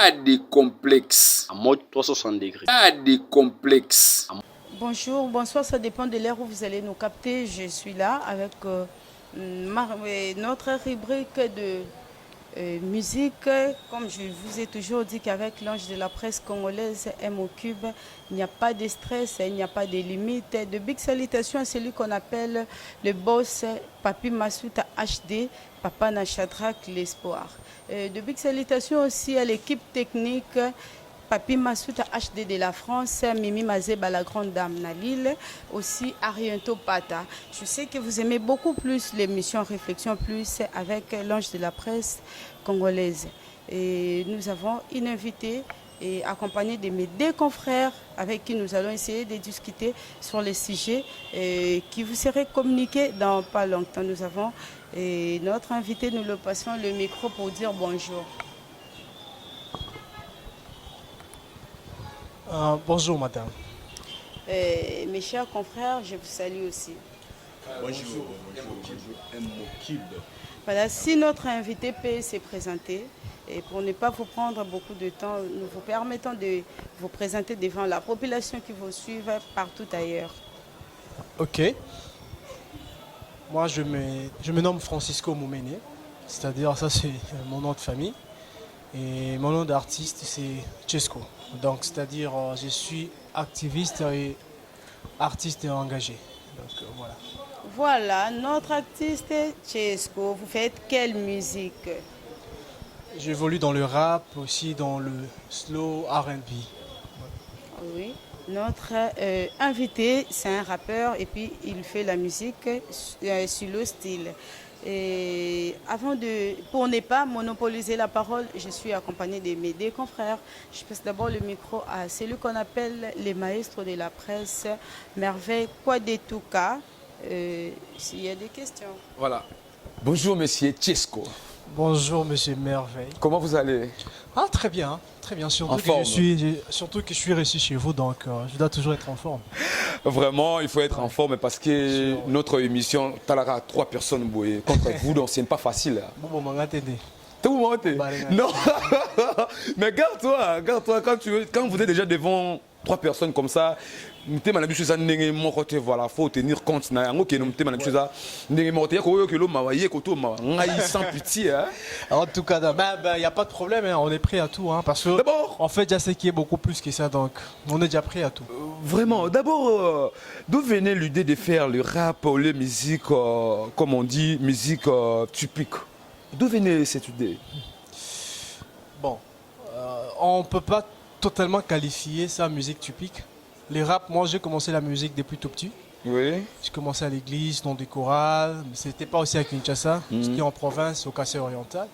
Pas de complexe. En mode 360 degrés. Pas de complexe. Bonjour, bonsoir, ça dépend de l'heure où vous allez nous capter. Je suis là avec notre rubrique de musique. Comme je vous ai toujours dit qu'avec l'ange de la presse congolaise M au Cube, il n'y a pas de stress, il n'y a pas de limite. De big salutations à celui qu'on appelle le boss Papi Massouta HD, Papa Nachadrak l'espoir. De big salutations aussi à l'équipe technique Papi Massouta HD de la France, Mimi Mazeba, la grande dame Nalil, aussi Ariento Pata. Je sais que vous aimez beaucoup plus l'émission Réflexion Plus avec l'ange de la presse congolaise. Et nous avons une invitée et accompagnée de mes deux confrères avec qui nous allons essayer de discuter sur les sujets qui vous seraient communiqués dans pas longtemps. Nous avons notre invité, nous le passons le micro pour dire bonjour. Bonjour madame. Mes chers confrères, je vous salue aussi. Bonjour. Voilà, si notre invité peut se présenter, et pour ne pas vous prendre beaucoup de temps, nous vous permettons de vous présenter devant la population qui vous suit partout ailleurs. Ok. Moi je me nomme Francisco Moumene, c'est-à-dire ça c'est mon nom de famille. Et mon nom d'artiste c'est Chesco. Donc c'est-à-dire je suis activiste et artiste et engagé. Donc voilà. Voilà, notre artiste Chesco, vous faites quelle musique? J'évolue dans le rap, aussi dans le slow R&B. Oui, notre invité c'est un rappeur et puis il fait la musique sur le style. Et pour ne pas monopoliser la parole, je suis accompagnée de mes deux confrères. Je passe d'abord le micro à celui qu'on appelle les maestros de la presse, Merveille Kwadetouka. S'il y a des questions. Voilà. Bonjour, monsieur Chesco. Bonjour monsieur Merveille. Comment vous allez? Ah très bien, surtout que je suis reçu chez vous, donc je dois toujours être en forme. Vraiment, il faut être en forme parce que notre émission, Talara, 3 personnes contre vous, donc ce n'est pas facile. Bon, Non, mais garde-toi, quand vous êtes déjà devant 3 personnes comme ça, voilà, faut tenir compte sans pitié. En tout cas, il n'y a pas de problème, hein, on est prêt à tout. Hein, parce que en fait, il y a ce qui est beaucoup plus que ça, donc on est déjà prêt à tout. Vraiment, d'abord, d'où venait l'idée de faire le rap, les musiques, comme on dit, musique typique? D'où venait cette idée? Bon, on ne peut pas totalement qualifier ça musique typique. Les rap, moi j'ai commencé la musique depuis tout petit. Oui. J'ai commencé à l'église, dans des chorales. C'était pas aussi à Kinshasa, c'était en province, au Kassai oriental.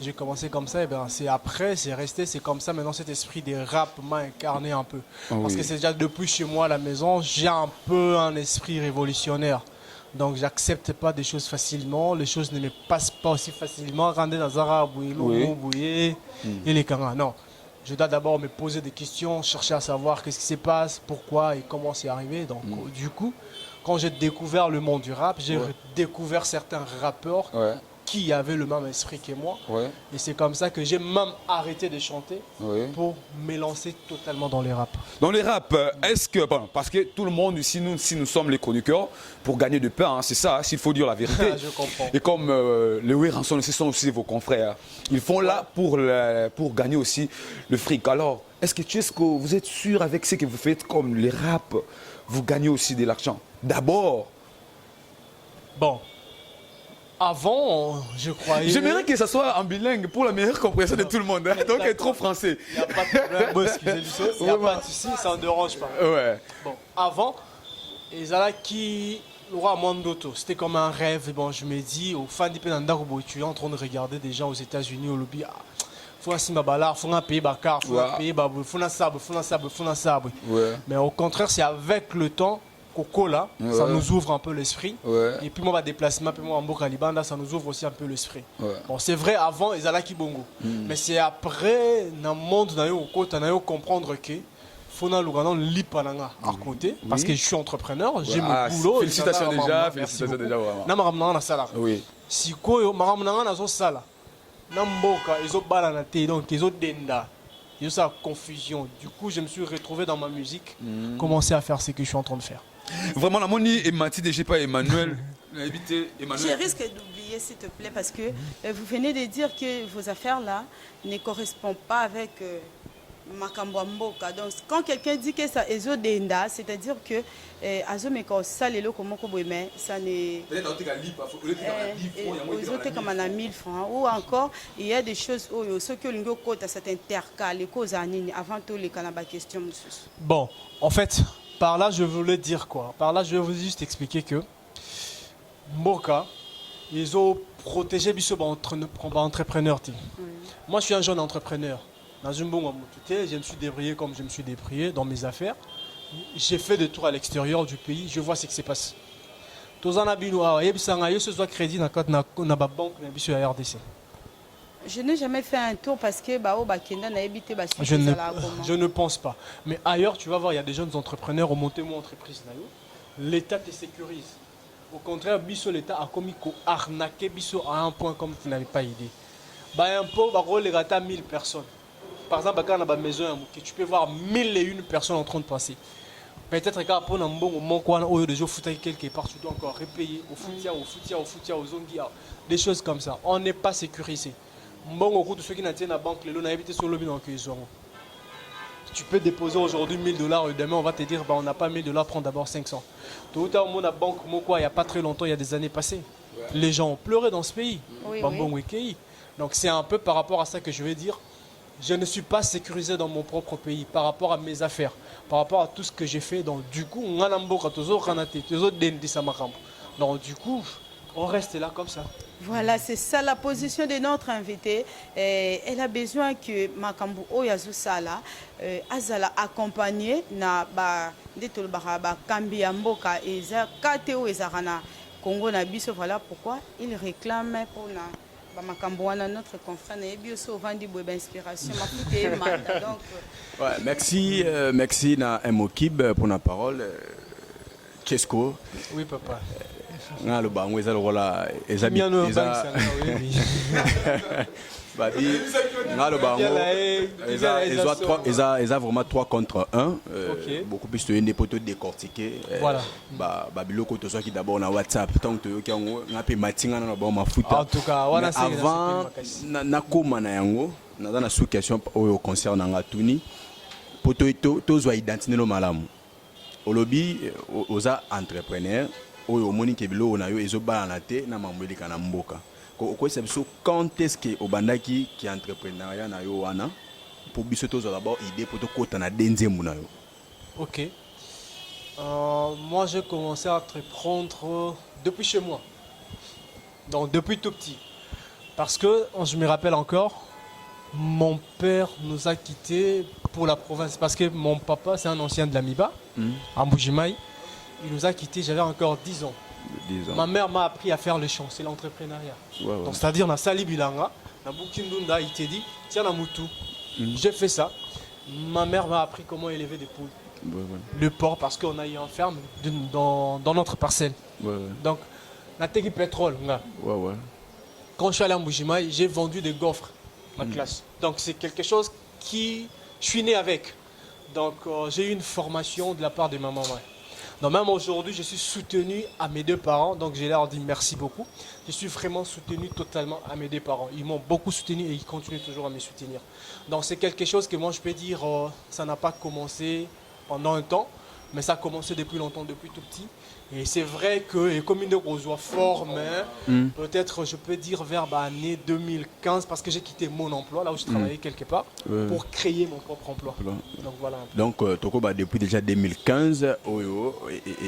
J'ai commencé comme ça, et ben c'est après, c'est resté, c'est comme ça. Maintenant cet esprit des rap m'a incarné un peu. Parce que c'est déjà depuis chez moi à la maison, j'ai un peu un esprit révolutionnaire. Donc j'accepte pas des choses facilement, les choses ne me passent pas aussi facilement. Render dans Zara, et les Kangas, non. Je dois d'abord me poser des questions, chercher à savoir qu'est-ce qui se passe, pourquoi et comment c'est arrivé. Donc du coup, quand j'ai découvert le monde du rap, j'ai découvert certains rappeurs qui avaient le même esprit que moi. Et c'est comme ça que j'ai même arrêté de chanter pour me lancer totalement dans les rap. Dans les rap, est-ce que, parce que tout le monde ici, nous sommes les chroniqueurs pour gagner du pain, hein, c'est ça, s'il faut dire la vérité. Je comprends. Et comme les Wéranson, ce sont aussi vos confrères, ils font là pour gagner aussi le fric. Alors, est-ce que Chesco, vous êtes sûr avec ce que vous faites comme les rap, vous gagnez aussi de l'argent? D'abord. Bon. Avant, je croyais... J'aimerais que ça soit en bilingue pour la meilleure compréhension de tout le monde. Hein. Donc, être trop français. Il n'y a pas de problème. Bon, excusez-moi, il n'y a pas de souci, ça ne dérange pas. Ouais. Bon, avant, qui Laura Mondoto, c'était comme un rêve. Bon, je me dis, au fan de tu es en train de regarder des gens aux États-Unis, au lobby. Faut un bala, faut un pays bakar, faut un pays babou, faut un sable, faut un sable, faut un sable. Mais au contraire, c'est avec le temps. Coco là, ça nous ouvre un peu l'esprit. Et puis moi, ma déplacement, puis moi en Bokalibanda, ça nous ouvre aussi un peu l'esprit. Bon, c'est vrai, avant, ils allaient Kibongo. Mais c'est après, dans le monde, on a comprendre que faut que nous lipananga à côté. Parce que je suis entrepreneur, j'ai mon boulot. Félicitations déjà, félicitations déjà. Oui. Si quoi, maramnanga na zo sala. Na mboka, ils ont balana te, donc ils ont denda. Il y a ça confusion. Du coup, je me suis retrouvé dans ma musique, commencer à faire ce que je suis en train de faire. Vraiment, la monnaie et Mathilde, je sais pas, Emmanuel. Je risque d'oublier, s'il te plaît, parce que vous venez de dire que vos affaires-là ne correspondent pas avec Makambo Mboka. Donc, quand quelqu'un dit que ça est Denda, c'est-à-dire que Azomeko Salelo Komoko Boeme, ça n'est. Comme on a 1000 francs. Ou encore, il y a des choses où ceux qui ont côté cet intercal, les causes avant tout les canabas questions. Bon, en fait, par là, je voulais dire quoi? Par là, je vais vous juste expliquer que Mboka, ils ont protégé Bisso entrepreneur. Moi, je suis un jeune entrepreneur. Dans une bonne montée, je me suis débrouillé comme je me suis débrouillé dans mes affaires. J'ai fait des tours à l'extérieur du pays, je vois ce qui se passe. Tous en abino, ce soit crédit dans la banque de RDC. Je n'ai jamais fait un tour parce que je ne pense pas. Mais ailleurs, tu vas voir, il y a des jeunes entrepreneurs au monté mon entreprise. L'État te sécurise. Au contraire, l'État a commis arnaquer Bisso à un point comme tu n'avais pas idée. Un peu, les gâteaux à 1000 personnes. Par exemple, quand on a une maison, tu peux voir 1001 personnes en train de passer. Peut-être qu'après, on a un bon moment où on a déjà foutu quelque part, tu dois encore repayer au foutia, aux zonguia, des choses comme ça. On n'est pas sécurisé. Bon, au cours de ceux qui n'ont pas la banque, les lots n'ont évité sur le bilan qu'ils auront. Tu peux déposer aujourd'hui 1000 $, et demain on va te dire on n'a pas 1000 $, prends d'abord 500. Tout à l'heure, la banque, il n'y a pas très longtemps, il y a des années passées. Les gens ont pleuré dans ce pays. Donc c'est un peu par rapport à ça que je vais dire. Je ne suis pas sécurisé dans mon propre pays par rapport à mes affaires, par rapport à tout ce que j'ai fait. Donc du coup, on reste là comme ça. Voilà, c'est ça la position de notre invité. Elle a besoin que Makambu Oyazu Sala azala accompagné na ba ndetolo ba kambi mboka eza kateo ezarana Congo na biso. Voilà pourquoi il réclame pour na notre confrère Nebioso Vandi Boeba Inspiration. Merci, merci na Mokib pour la parole. Chesco. Oui, papa. Le bango est là, ils ont vraiment 3 contre 1. Beaucoup plus de des poteaux décortiqués. Voilà. Babilo qui d'abord na WhatsApp. Tant que tu as en tout cas, avant na koma na yango, na sous question au concert na Tuni. Poteau to identifier le malamu. Au lobby aux entrepreneurs. Oyo moni kebilo na yo ezobalanate na mambeli kana mboka ko c'est biso quand est-ce que obandaki qui entrepreneuriat na yo wana pour biso tozo d'abord idée pour to kota na denzemu na yo. OK. Moi j'ai commencé à entreprendre depuis chez moi. Donc depuis tout petit. Parce que je me rappelle encore, mon père nous a quittés pour la province parce que mon papa c'est un ancien de l'Amiba à Mbujimaï. Il nous a quittés, j'avais encore 10 ans. 10 ans. Ma mère m'a appris à faire le champ, c'est l'entrepreneuriat. Donc c'est-à-dire, dans Sali Bilanga, dans Bukindunda, il t'a dit, tiens la moutou. J'ai fait ça. Ma mère m'a appris comment élever des poules. Le porc, parce qu'on a eu une ferme dans notre parcelle. Donc, la technique pétrole. Quand je suis allé à Mbujimaï, j'ai vendu des gaufres, ma classe. Donc c'est quelque chose qui je suis né avec. Donc j'ai eu une formation de la part de ma maman. Donc même aujourd'hui, je suis soutenu à mes 2 parents, donc je leur dis merci beaucoup. Je suis vraiment soutenu totalement à mes 2 parents. Ils m'ont beaucoup soutenu et ils continuent toujours à me soutenir. Donc c'est quelque chose que moi je peux dire, ça n'a pas commencé pendant un temps, mais ça a commencé depuis longtemps, depuis tout petit. Et c'est vrai que comme une grosse forme, peut-être je peux dire vers l'année 2015, parce que j'ai quitté mon emploi, là où je travaillais quelque part, pour créer mon propre emploi. Donc voilà. Donc Tokoba depuis déjà 2015,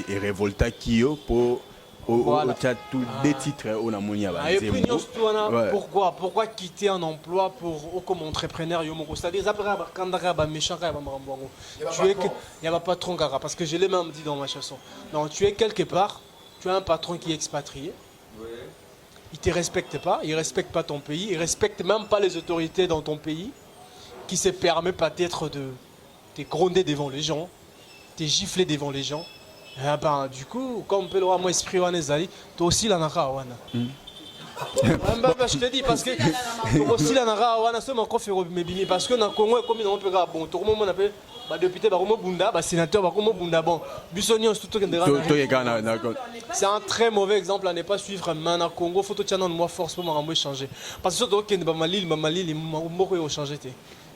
et Revolta Kyo pour tous des titres on a monia. Et puis pourquoi quitter un emploi pour comme entrepreneur? C'est-à-dire après quand méchant tu es il y a pas patron parce que je l'ai même dit dans ma chanson. Donc tu es quelque part, tu as un patron qui est expatrié. Il te respecte pas, il respecte pas ton pays, il respecte même pas les autorités dans ton pays, qui se permet peut-être de te gronder devant les gens, te gifler devant les gens. Du coup, comme on peut le voir, moi, esprit, toi aussi, la nara. Je te dis parce que aussi là on a seulement conféré mais parce que dans le Congo comme on peut bon tout le monde appelle député bunda sénateur bunda bon bisogno tout c'est un très mauvais exemple à ne pas suivre mais dans le Congo faut tout channel moi force pour m'en changer parce que surtout que Malili moko changer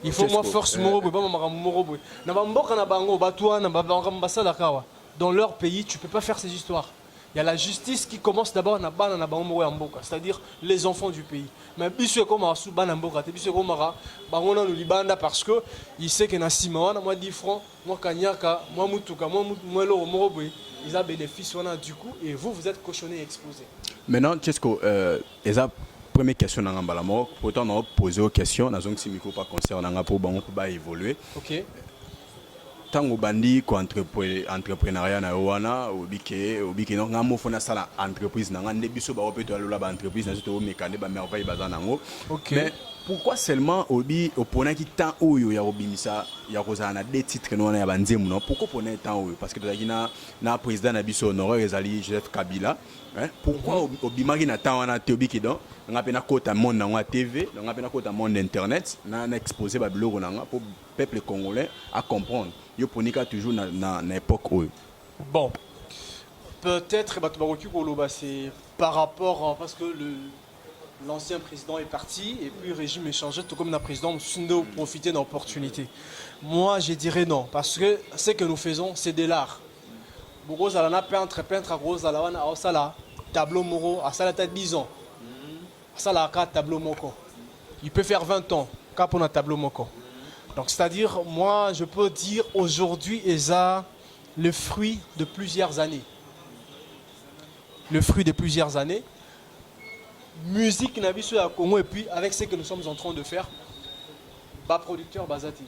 il faut moi force moko pas moko na bamboka na bango batwa na bambasala kawa dans leur pays tu peux pas faire ces histoires. Il y a la justice qui commence d'abord à Mboka, c'est-à-dire les enfants du pays. Mais bisou comme à Souban Mboka, bisou comme à Bangonan ou Libanda parce que il sait que na Simawana, moi 10 francs, moi Kanyaka, moi Mutuka, moi Loro Moroboy, ils ont bénéfice du coup et vous êtes cochonné et exposé. Maintenant, qu'est-ce que la première question dans Balamo, pourtant on a posé aux questions, dans un micro pas concernant pour évoluer. OK. Tango bandi ko entrepreneuriat na wana obike no ngamo fona sala entreprise na ngande biso ba opeto alola ba entreprise na zoto mekande ba merveille bazana ngo. Mais pourquoi seulement obi opona ki temps oyo ya obimisa ya kozana na deux titres no na ya banzemu no pourquoi pona temps oyo parce que tozaki na président na biso honoré ezali Joseph Kabila hein pourquoi obimaki na temps wana te obiki donc ngape na kota monde na TV donc ngape na kota monde internet na exposer ba biloko na pour peuple congolais à comprendre. Yoponika toujours na époque où. Bon, peut-être c'est par rapport parce que l'ancien président est parti et puis le régime est changé, tout comme le président nous profiter de l'opportunité. Moi, je dirais non parce que ce que nous faisons, c'est de l'art. Beaucoup ça la peintre à rose à la tableau moro à ça la tête 10 ans. À ça la tableau moko. Il peut faire 20 ans quand on a tableau moko. Donc, c'est-à-dire, moi, je peux dire aujourd'hui, ESA, le fruit de plusieurs années. Le fruit de plusieurs années. Musique, Nabiso à Congo, et puis avec ce que nous sommes en train de faire, bas producteur, Bazati.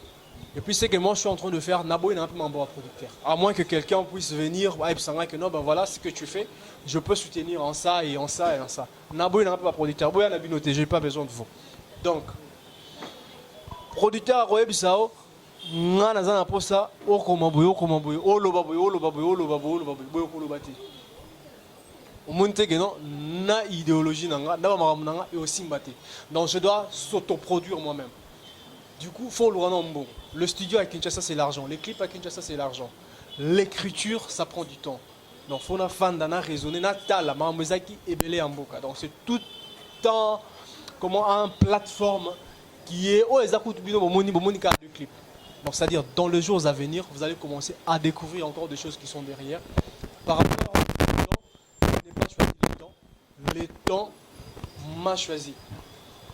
Et puis, ce que moi, je suis en train de faire, Nabo, il est un peu mon bon producteur. À moins que quelqu'un puisse venir, et puis, que non, ben voilà ce que tu fais, je peux soutenir en ça et en ça et en ça. Nabo, il est un peu mon producteur. Boya, Nabinoté, je n'ai pas besoin de vous. Donc, producteur Roeb Sao, nga nazana posa okomaboy na idéologie nanga na makambo nanga et aussi mbaté. Donc je dois s'autoproduire moi-même. Du coup, faut le studio à Kinshasa c'est l'argent, les clips à Kinshasa c'est l'argent. L'écriture ça prend du temps. Donc faut na fan dana raisonner na tala mamezaki ebele amboka. Donc c'est tout temps comment un plateforme qui est de clip. Donc c'est-à-dire dans les jours à venir, vous allez commencer à découvrir encore des choses qui sont derrière. Par rapport au temps, je n'ai pas choisi le temps. Le temps m'a choisi.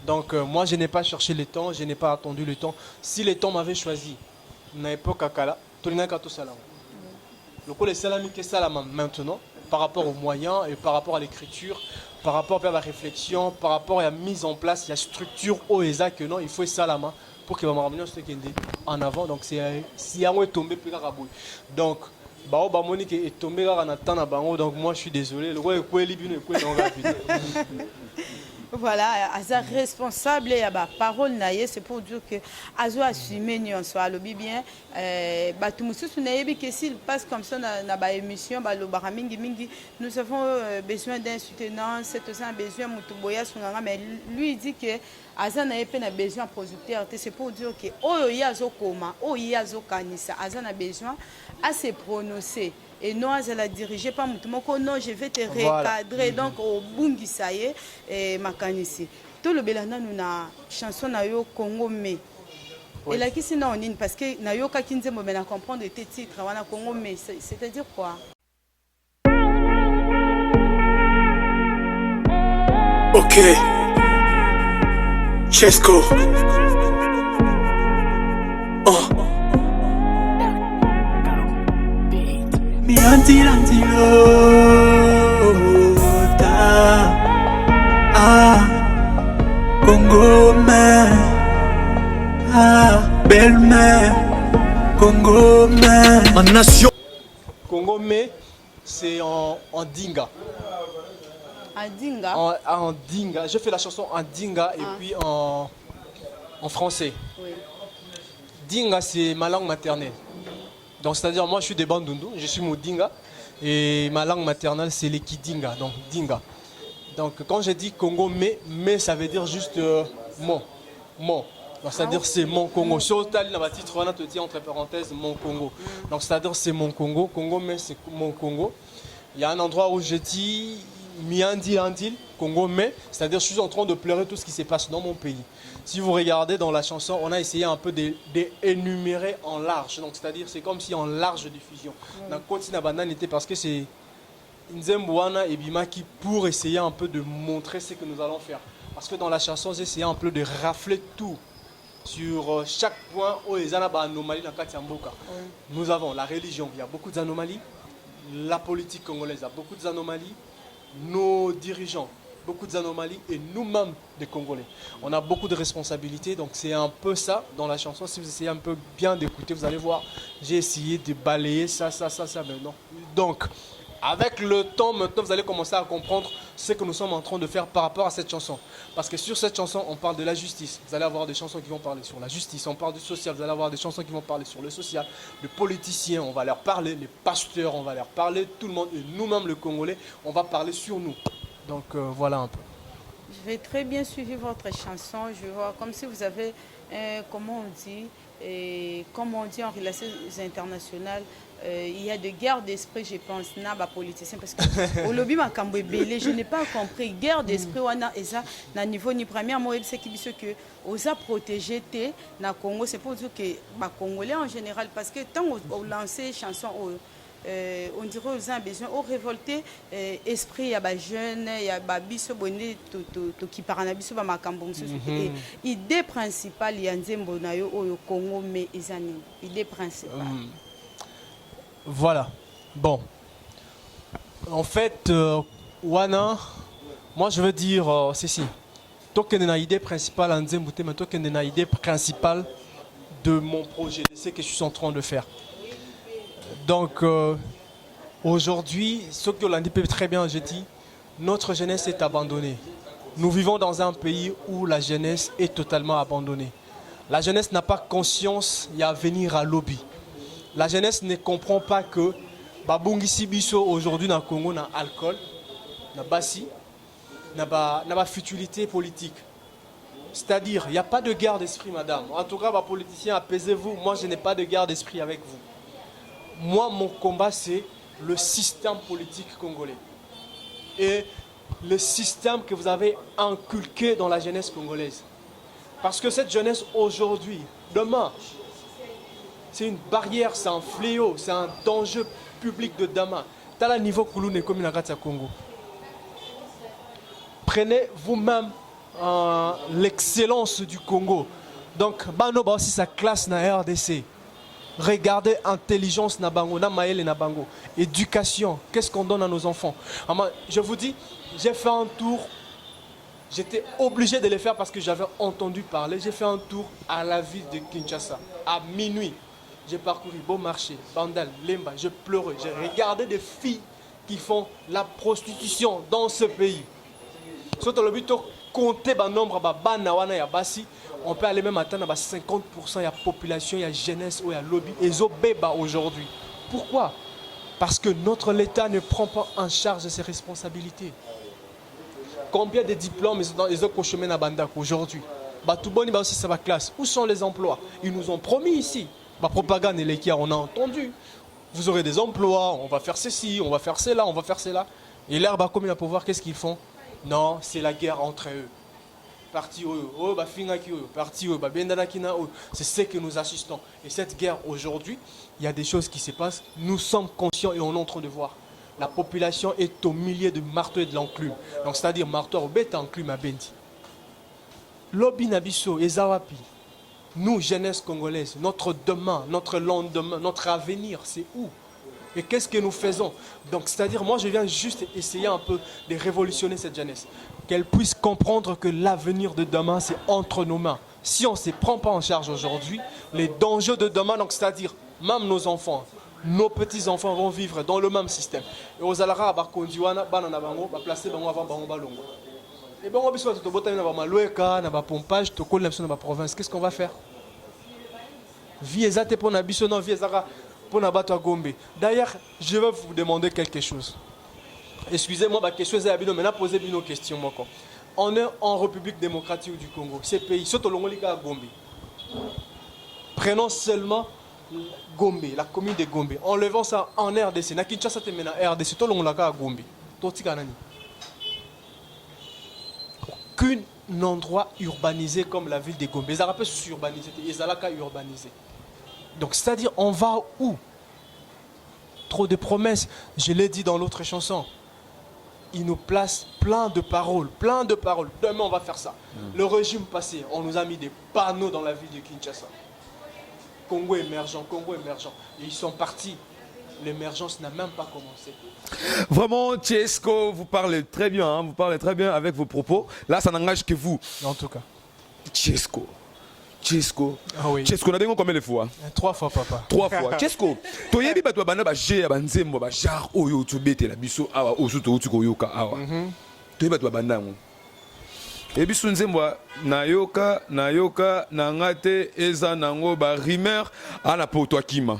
Donc moi je n'ai pas cherché le temps, je n'ai pas attendu le temps. Si le temps m'avait choisi, à l'époque à Kala, tout salam. Le coup les salami que salam maintenant, par rapport aux moyens et par rapport à l'écriture, par rapport à la réflexion, par rapport à la mise en place, la structure OESA que non, il faut ça pour que ma en avant. Donc c'est si on est tombé plus carabouille. Donc Monique est tombé donc moi je suis désolé. Voilà, Aza responsable et ba parole naie c'est pour dire que Azo assumer ni en soit le bien tout mususu nayebi que s'il passe comme ça na ba émission ba lo mingi nous avons besoin d'un soutenance c'est aussi un besoin mutuboya sunganga mais lui il dit que Aza na yepe na besoin producteur c'est pour dire que oyo yazo koma oyo yazo kanisa Aza na besoin à se prononcer. Et non, je la dirigée par Moutoumoko, non, je vais te recadrer. Donc, au Bungisaye et Makanisi. Tout le Belanda, nous avons chanson Nayo Congo Me. Et là, qui c'est non, parce que Nayo Kakinze Mobena comprendre tes titres, Wana Congo Me. C'est-à-dire quoi? Ok. Chesco. Oh. Congo man, belle mère, Congo man. Ma nation. Congo mais c'est en dinga. En dinga. En dinga. Je fais la chanson en dinga et puis en français. Oui. Dinga c'est ma langue maternelle. Donc c'est-à-dire moi je suis des Bandundu, je suis Moudinga et ma langue maternelle c'est l'Ekidinga, donc Dinga. Donc quand j'ai dit Congo, mais ça veut dire juste mon. Donc, c'est-à-dire c'est mon Congo. Sur le titre, on a te dit entre parenthèses mon Congo. Donc c'est-à-dire c'est mon Congo. Congo, mais c'est mon Congo. Il y a un endroit où j'ai dit Miandi Andil, Congo, mais c'est-à-dire je suis en train de pleurer tout ce qui se passe dans mon pays. Si vous regardez dans la chanson, on a essayé un peu d'énumérer en large. Donc c'est-à-dire c'est comme si en large diffusion. Dans Continent Banane était parce que c'est Nzembouana et Bimaki pour essayer un peu de montrer ce que nous allons faire. Parce que dans la chanson, j'ai essayé un peu de rafler tout sur chaque point où il y a des anomalies dans Katiamboka. Nous avons la religion, il y a beaucoup d'anomalies. La politique congolaise a beaucoup d'anomalies. Nos dirigeants, beaucoup d'anomalies. Et nous-mêmes, des Congolais. On a beaucoup de responsabilités. Donc c'est un peu ça dans la chanson. Si vous essayez un peu bien d'écouter, vous allez voir. J'ai essayé de balayer ça maintenant. Donc, avec le temps, maintenant, vous allez commencer à comprendre ce que nous sommes en train de faire par rapport à cette chanson. Parce que sur cette chanson, on parle de la justice. Vous allez avoir des chansons qui vont parler sur la justice. On parle du social. Vous allez avoir des chansons qui vont parler sur le social. Les politiciens, on va leur parler. Les pasteurs, on va leur parler. Tout le monde. Et nous-mêmes, le Congolais, on va parler sur nous. Donc, voilà un peu. Je vais très bien suivre votre chanson. Je vois comme si vous avez, comment on dit en relations internationales, il y a de guerre d'esprit, je pense, na ba politicien parce que au lobby makambo belé, je n'ai pas compris guerre d'esprit wana eza na niveau ni premièrement c'est qui dit que osa protéger té na Congo, c'est pour dire que ba congolais en général parce que tant on lancer chanson on dirait aux gens besoin au révolter esprit ya ba jeune ya ba biso bonné to qui parana biso ba makambo mususu et idée principale ya nzembo na yo au Congo mais ezani idée principale. Voilà. Bon. En fait, Wana, moi je veux dire ceci. Toi qui as idée principale en Nzembouté, mais toi qui as idée principale de mon projet, de ce que je suis en train de faire. Donc, aujourd'hui, ce que l'on dit très bien, je dis, notre jeunesse est abandonnée. Nous vivons dans un pays où la jeunesse est totalement abandonnée. La jeunesse n'a pas conscience, il y a à venir à lobby. La jeunesse ne comprend pas que Babungisi Biso aujourd'hui dans le Congo n'a alcool, n'a bassi, n'a pas futilité politique. C'est-à-dire, il n'y a pas de guerre d'esprit, madame. En tout cas, politiciens, apaisez-vous. Moi, je n'ai pas de guerre d'esprit avec vous. Moi, mon combat, c'est le système politique congolais. Et le système que vous avez inculqué dans la jeunesse congolaise. Parce que cette jeunesse aujourd'hui, demain, c'est une barrière, c'est un fléau, c'est un danger public de demain. T'as le niveau Kouloune comme il a Congo. Prenez vous-même l'excellence du Congo. Donc, Bano ba aussi sa classe na RDC. Regardez intelligence na bango, na maël na bango. Éducation, qu'est-ce qu'on donne à nos enfants? Je vous dis, j'ai fait un tour. J'étais obligé de le faire parce que j'avais entendu parler. J'ai fait un tour à la ville de Kinshasa à minuit. J'ai parcouru Bon Marché, Bandal, Lemba, j'ai pleuré. J'ai regardé des filles qui font la prostitution dans ce pays. Surtout le but de compter le nombre de on peut aller même atteindre 50% de la population, il y a jeunesse, il y a lobby, et ils ont béba aujourd'hui. Pourquoi? Parce que notre État ne prend pas en charge ses responsabilités. Combien de diplômes ils ont consommé dans Bandak aujourd'hui? Classe. Où sont les emplois? Ils nous ont promis ici. Ma propagande et les on a entendu. Vous aurez des emplois, on va faire ceci, on va faire cela, on va faire cela. Et l'air comme il a pouvoir, qu'est-ce qu'ils font? Non, c'est la guerre entre eux. Parti parti c'est ce que nous assistons. Et cette guerre aujourd'hui, il y a des choses qui se passent. Nous sommes conscients et on est en train de voir. La population est au milieu de marteau et de l'enclume. Donc c'est-à-dire marteau au bête enclume à Bendi. Lobby Nabiso et Zawapi. Nous, jeunesse congolaise, notre demain, notre lendemain, notre avenir, c'est où? Et qu'est-ce que nous faisons? Donc, c'est-à-dire, moi, je viens juste essayer un peu de révolutionner cette jeunesse. Qu'elle puisse comprendre que l'avenir de demain, c'est entre nos mains. Si on ne se prend pas en charge aujourd'hui, les dangers de demain, donc c'est-à-dire, même nos enfants, nos petits-enfants vont vivre dans le même système. Et aux alara, bakondiwana, banana bango, placer bango avant bango balongo. Et bon, on va se botter dans ma loeka, dans ma pompage, to colle dans ma province. Qu'est-ce qu'on va faire? Vie exacte pour nabiso, non vie exacte pour nabato à Gombe. D'ailleurs, je vais vous demander quelque chose. Excusez-moi, ma question est maintenant posez une question. On est en République démocratique du Congo. Ces pays, surtout le Gombe. Prenons seulement Gombe, la commune de Gombe. Enlevons ça en RDC. Na Kinshasa te mena RDC, tout le monde à Gombe. Aucun endroit urbanisé comme la ville de Gombe. Les Arabes sont urbanisés, les Alaka urbanisés. Donc c'est-à-dire, on va où? Trop de promesses. Je l'ai dit dans l'autre chanson. Il nous place plein de paroles, plein de paroles. Demain, on va faire ça. Le régime passé, on nous a mis des panneaux dans la ville de Kinshasa. Congo émergent, Congo émergent. Et ils sont partis. L'émergence n'a même pas commencé. Vraiment, Tchesco, vous parlez très bien, hein, vous parlez très bien avec vos propos. Là, ça n'engage que vous. En tout cas. Tchesco. Ah oui. Tchesco, on a dit combien de fois? 3 fois, papa. 3 fois. Tchesco, tu as dit que tu as dit que tu as dit que tu as dit que tu as dit que tu as dit que tu as dit que tu as dit ebiso nzembo nayoka na ngate eza nango ba rumeur ana poto akima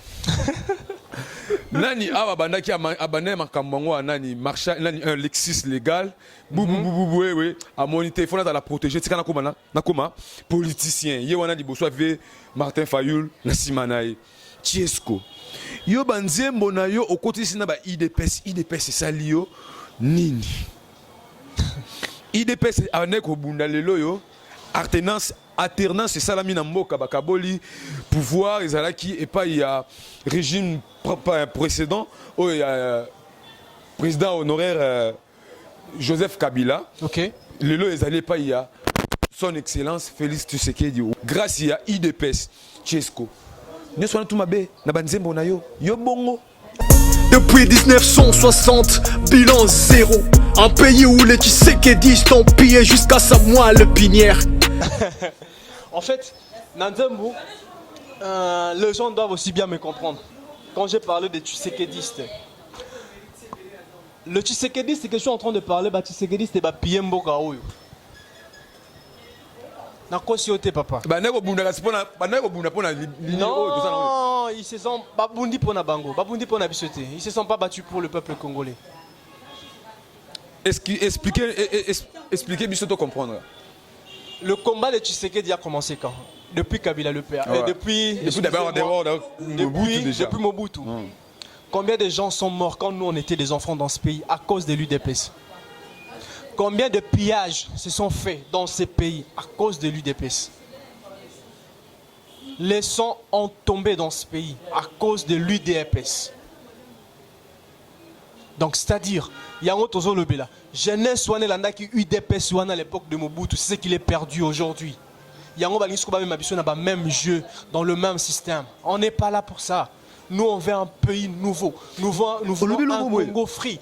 nani awa bandaki abane makambo ngo nani marcha nani un Lexus légal boubou oui a mon téléphone dans la protéger tika na koma politicien ye wana liboso ave Martin Fayul na simanaye Tchesco yo banzembo na yo okotisi na ba IDPS salio nini IDPS anek obunda lelo yo alternance salami na mboka bakaboli pouvoir ezalaki et pas il y a régime précédent où il y a président honoraire Joseph Kabila. OK. Lelo ezali pas il y a son excellence Félix Tshisekedi grâce à IDPS Tchesco. Ne sois tout mabe na banzembo na yo bongo. Depuis 1960, bilan zéro. Un pays où les Tshisekedi sont pillés jusqu'à sa moelle pinière. En fait, Nanzembo, les gens doivent aussi bien me comprendre. Quand j'ai parlé des Tshisekedistes, le Tshisekediste que je suis en train de parler, Tshisekediste, c'est Piembo Kaoyo. Papa. Non, ils se sont babundi pour Nabango, babundi pour Nabisoté. Ils se sont pas battus pour le peuple congolais. Expliquez Bissoto comprendre. Le combat de Tshisekedi a commencé quand? Depuis Kabila le père. Ouais. Depuis Mobutu. Combien de gens sont morts quand nous on était des enfants dans ce pays à cause de l'UDPS? Combien de pillages se sont faits dans ces pays à cause de l'UDPS? Les sangs ont tombé dans ce pays à cause de l'UDPS. Donc c'est-à-dire, il y a un autre zone là. Jeunesse ouane landa qui UDPS ouane à l'époque de Mobutu, c'est ce qu'il est perdu aujourd'hui. Il y a un même jeu dans le même système. On n'est pas là pour ça. Nous, on veut un pays nouveau. Nous voulons un Congo free.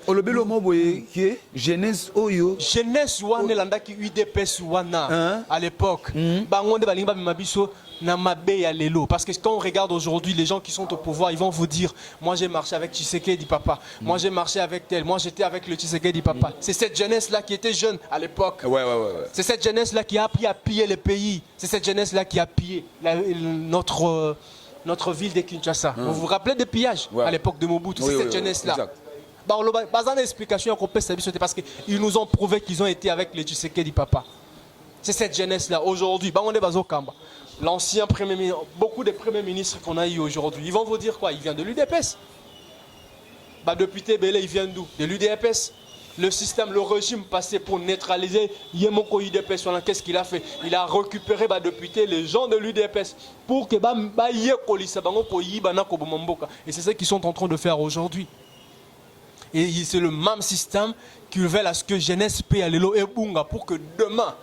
Jeunesse Oyo. Jeunesse ouane landa qui UDPS ouana à l'époque. Bangonde balinga bimabiso na mabe ya lelo. Parce que quand on regarde aujourd'hui les gens qui sont au pouvoir, ils vont vous dire moi j'ai marché avec Tshisekedi papa. Moi j'ai marché avec tel. Moi j'étais avec le Tshisekedi papa. C'est cette jeunesse là qui était jeune à l'époque. Ouais. C'est cette jeunesse là qui a appris à piller le pays. C'est cette jeunesse là qui a pillé notre ville de Kinshasa. Vous vous rappelez des pillages à l'époque de Mobutu? C'est cette jeunesse là. Bazana explication parce qu'ils nous ont prouvé qu'ils ont été avec le Tshisekedi papa. C'est cette jeunesse là aujourd'hui. L'ancien premier ministre, beaucoup de premiers ministres qu'on a eu aujourd'hui, ils vont vous dire quoi? Il vient de l'UDPS. Depuis Tébélé, il vient d'où? De l'UDPS. Le système, le régime passé pour neutraliser Yemoko UDPS, qu'est-ce qu'il a fait? Il a récupéré depuis les gens de l'UDPS pour que et c'est ce qu'ils sont en train de faire aujourd'hui. Et c'est le même système qu'ils veulent à ce que jeunesse paye à l'élo et bunga pour que demain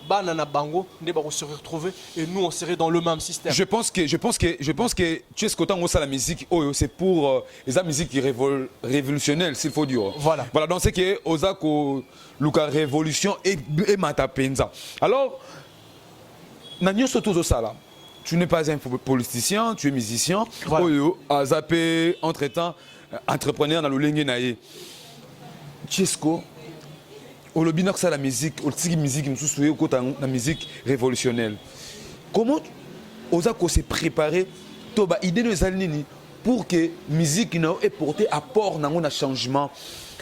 Banana Bango se retrouver et nous on serait dans le même système. Je pense que tu es ce côté la musique c'est pour la musique révolutionnelle s'il faut dire. Voilà donc c'est que Ozako Luka révolution et matapenza. Alors Nanyo Sotozo Sala, tu n'es pas un politicien, tu es musicien. Oyo Azapé entre-temps entrepreneur dans le lenge naé. Tchesco Olobina que la musique, la musique révolutionnelle. Comment Ozako s'est préparé pour que la musique ait porté apport dans un changement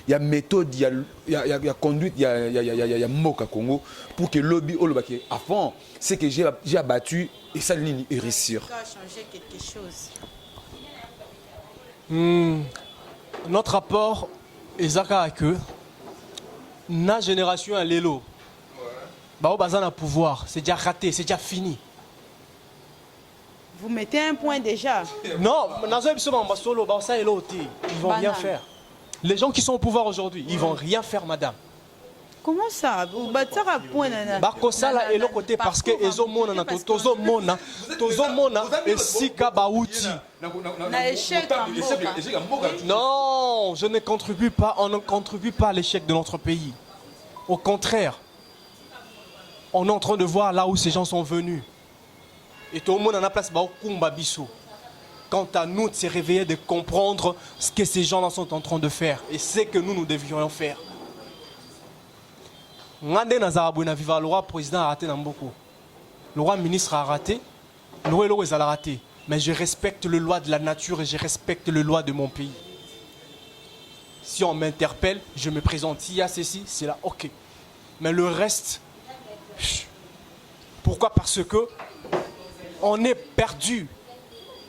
il y a méthode, il y a conduite, il y a moka Congo pour que le lobby à fond, c'est que j'ai abattu et ça ligne est réussir. Ça a changé quelque chose. Notre rapport ezaka avec eux, na génération à l'élo. Bah au bazar na pouvoir, c'est déjà raté, c'est déjà fini. Vous mettez un point déjà. Non, ils vont rien faire. Les gens qui sont au pouvoir aujourd'hui, ils vont rien faire, madame. Comment ça? Vous battez un point. Bakosala et l'autre côté parce que ezomona tozomona et sika bauti. Non, je ne contribue pas, on ne contribue pas à l'échec de notre pays. Au contraire, on est en train de voir là où ces gens sont venus. Et tout le monde en a place kumba biso. Quant à nous de se réveiller, de comprendre ce que ces gens-là sont en train de faire et ce que nous devrions faire. Le roi président a raté Namboko. Le roi ministre a raté. Le roi a raté. Mais je respecte les lois de la nature et je respecte les lois de mon pays. Si on m'interpelle, je me présente. S'il y a ceci, c'est là, ok. Mais le reste, pourquoi? Parce que on est perdu.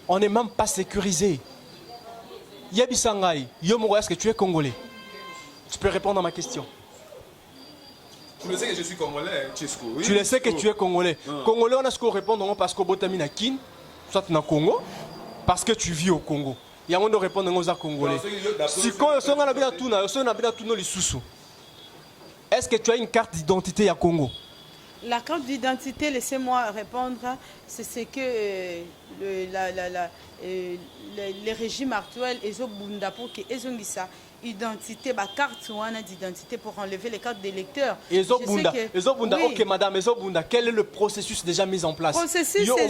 On n'est même pas sécurisé. Yabi Sangai, Yomoro, est-ce que tu es congolais? Tu peux répondre à ma question. Tu le sais que je suis congolais, Tchesco. Oui, tu le sais que tu es congolais. Congolais, on a ce qu'on répond parce que Botami na Kin, soit na Congo, parce que tu vis au Congo. Il y a un de répondre aux congolais. Si est-ce que tu as une carte d'identité à Congo? La carte d'identité, laissez-moi répondre, c'est ce que les régimes actuels, ils ont bunda pour que ils ont ça. Identité, carte d'identité pour enlever les cartes d'électeurs. Ezobunda, ok madame, Ezobunda, quel est le processus déjà mis en place? Processus, c'est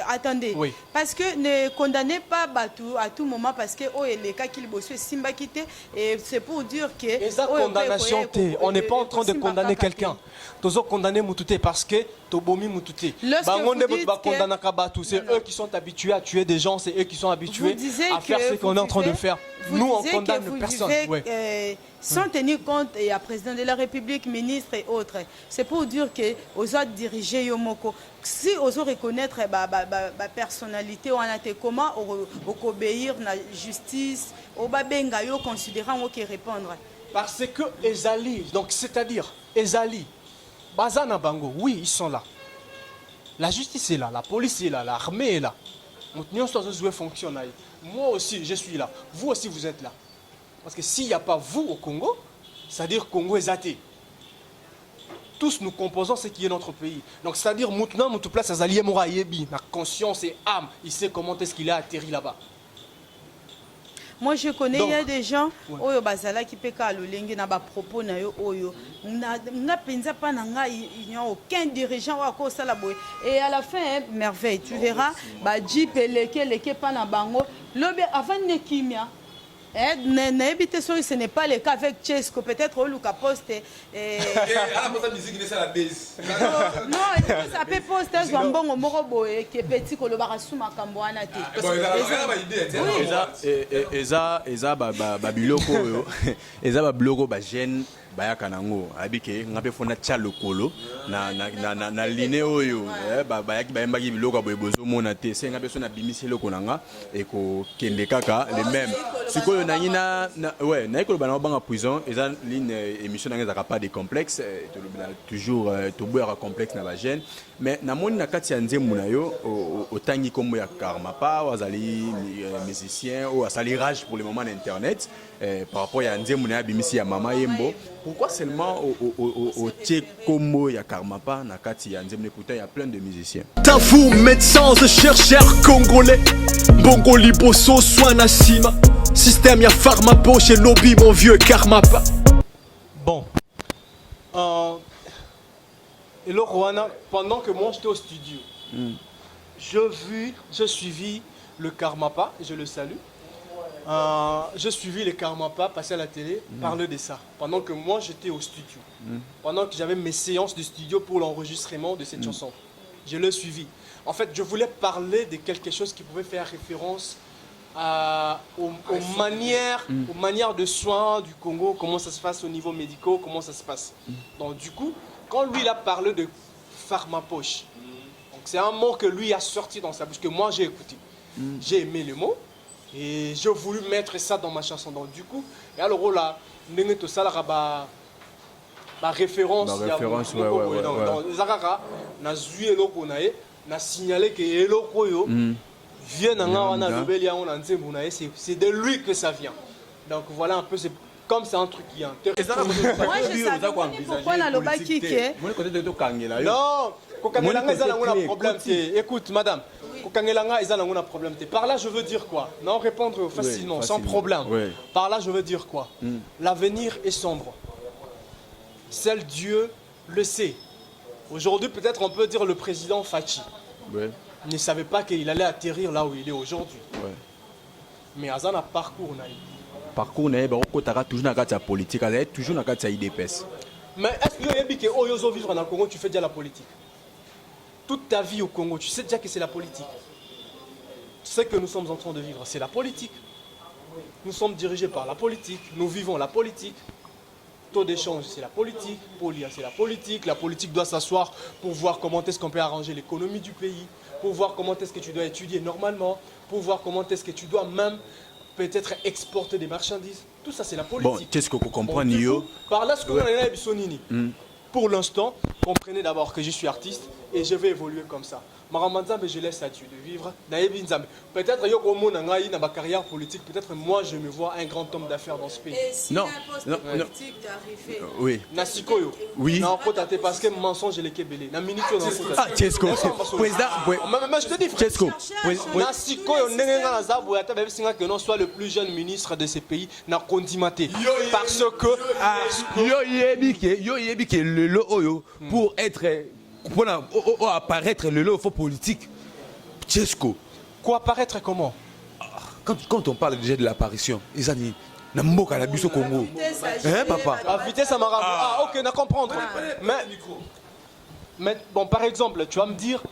attendez, oui. Parce que ne condamnez pas Batou à tout moment parce que les cas qu'il bosse Simba quitté et c'est pour dire que condamnation, on n'est pas en train de condamner quelqu'un. Tozo condamner Moutouté parce que Tobomi Moutouté. C'est eux qui sont habitués à tuer des gens, c'est eux qui sont habitués à faire ce qu'on est en train de faire. Nous, on condamne personne. Sans tenir compte, il y a président de la République, ministre et autres. C'est pour dire que aux autres diriger Yomoko. Si aux autres reconnaître la personnalité, on a été comment obéir à la justice, au babenga yo considérant qu'il répondre. Parce que Ezali, donc c'est-à-dire Ezali, Bazana Bango, oui, ils sont là. La justice est là, la police est là, l'armée est là. Moi aussi, je suis là. Vous aussi, vous êtes là. Parce que s'il n'y a pas vous au Congo, c'est-à-dire Congo est athée. Tous nous composons ce qui est notre pays. Donc c'est-à-dire maintenant, notre place, c'est Azali Mourayebi, la conscience et âme. Il sait comment est-ce qu'il a atterri là-bas. Moi je connais, il y a des gens oyo bazala qui peut ka lolenge na ba propos na yo oyo na penza pa na nga il n'y a aucun dirigeant wa ko sala boy et à la fin merveille tu verras ba jeep leke pa na bango lobe avant ne kimia ce n'est pas le cas avec Tchesco, peut-être au Luka Poste. Non, ça peut poster Zambon au Moroboé qui est petit que le barasuma Kamboana. Eza babiloko eza babiloko ba jeune bayaka nango abike ngape fona tia lokolo na line oyo bayaki bayembaki biloko boye bozomona te se ngape so na bimisi eloko nanga eko kende kaka le même sikoyo na ouais na ekolo bana banga prison eza line émission nanga ezaka pas de complexe toujours toboyaka complexe na ba jeune mais na moni na kati ya nzembo na yo otangi kombo ya karma pa wazali musicien ou asali rage pour le moment na internet par rapport à nzembo na bimisi ya mama yembo. Pourquoi seulement au tie kombo ya karmapa na kati ya nzembo? Pourtant il y a plein de musiciens. T'as vous médecins et chercheurs congolais, Bongo Liboso soin Nassima, système ya pharmapo chez lobby mon vieux karmapa. Bon. Et le Rwanda, pendant que moi j'étais au studio, je suivi le karmapa, je le salue. Je suivis les Karmapa passer à la télé, parler de ça. Pendant que moi j'étais au studio. Pendant que j'avais mes séances de studio pour l'enregistrement de cette chanson. Je l'ai suivi. En fait, je voulais parler de quelque chose qui pouvait faire référence aux manières de soins du Congo, comment ça se passe au niveau médical, comment ça se passe. Donc du coup, quand lui il a parlé de pharmapoche, donc c'est un mot que lui a sorti dans sa bouche, que moi j'ai écouté. J'ai aimé le mot et j'ai voulu mettre ça dans ma chanson. Donc du coup, et alors là, ndenge to sala ba référence dans Zakara, na zui eloko na ye, na signalé que eloko yo vient c'est de lui que ça vient. Donc voilà un peu, c'est comme c'est un truc qui est intéressant. Moi je savais pourquoi la loba qui est. Non, problème. Écoute madame, problème. Par là je veux dire quoi? Non, répondre facilement, sans problème. Par là je veux dire quoi? L'avenir est sombre. Seul Dieu le sait. Aujourd'hui peut-être on peut dire le président Fachi. Ne savait pas qu'il allait atterrir là où il est aujourd'hui. Mais Azan a parcours. Parcours, toujours dans la politique, toujours dans la IDPS. Mais est-ce que Oyozo vivre dans le Congo, tu fais déjà la politique? Toute ta vie au Congo, tu sais déjà que c'est la politique. Ce que nous sommes en train de vivre, c'est la politique. Nous sommes dirigés par la politique, nous vivons la politique. Taux d'échange, c'est la politique. Polia, c'est la politique. La politique doit s'asseoir pour voir comment est-ce qu'on peut arranger l'économie du pays, pour voir comment est-ce que tu dois étudier normalement, pour voir comment est-ce que tu dois même peut-être exporter des marchandises. Tout ça, c'est la politique. Bon, qu'est-ce que vous comprenez? Par là, ce que vous avez dit, pour l'instant, comprenez d'abord que je suis artiste et je vais évoluer comme ça. Mais je laisse à Dieu de vivre. Peut-être qu'il y a une carrière politique, peut-être moi je me vois un grand homme d'affaires dans ce pays. Et si non, un poste non, politique d'arriver. Oui. Nasikoyo. Oui. Non, parce que mensonge les kébélé. Na minute Ah, Tchesco. Président. Mais je te dis, Tchesco. Nasikoyo nenga na zabu ata bébé singa que non soit le plus jeune ministre de ce pays na kondimaté parce que yo yebike le oyo pour être pour apparaître le lot faux politique. Tchesco. Quoi apparaître comment? Quand on parle déjà de l'apparition, ils ont dit Namboka la biso Congo. Hein papa? La vitesse à marabout. Ah ok, na comprendre. Mais bon, par exemple, tu vas me dire